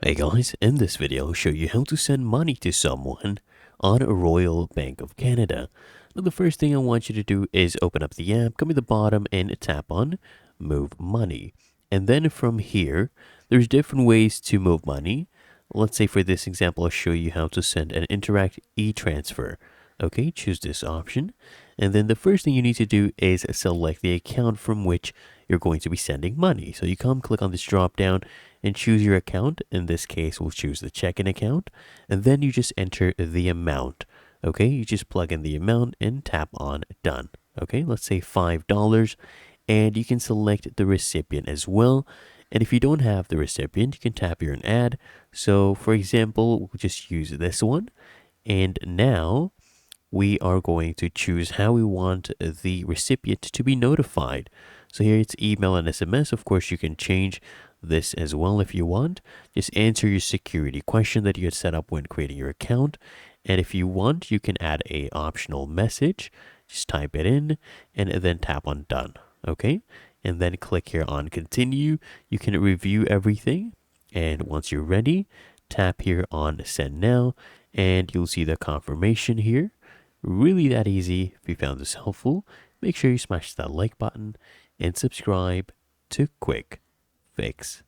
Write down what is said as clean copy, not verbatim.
Hey guys, in this video I'll show you how to send money to someone on a Royal Bank of Canada. Now the first thing I want you to do is open up the app, come to the bottom and tap on Move Money. And then from here, there's different ways to move money. Let's say for this example, I'll show you how to send an Interact e-transfer. Okay, choose this option. And then the first thing you need to do is select the account from which you're going to be sending money. So you come click on this drop down and choose your account. In this case, we'll choose the checking account. And then you just enter the amount. Okay, you just plug in the amount and tap on done. Okay, let's say $5. And you can select the recipient as well. And if you don't have the recipient, you can tap here and add. So for example, we'll just use this one. And now we are going to choose how we want the recipient to be notified. So here it's email and SMS. Of course, you can change this as well if you want. Just answer your security question that you had set up when creating your account. And if you want, you can add a optional message. Just type it in and then tap on done. Okay. And then click here on continue. You can review everything. And once you're ready, tap here on send now and you'll see the confirmation here. Really that easy. If you found this helpful, make sure you smash that like button and subscribe to Quick Fix.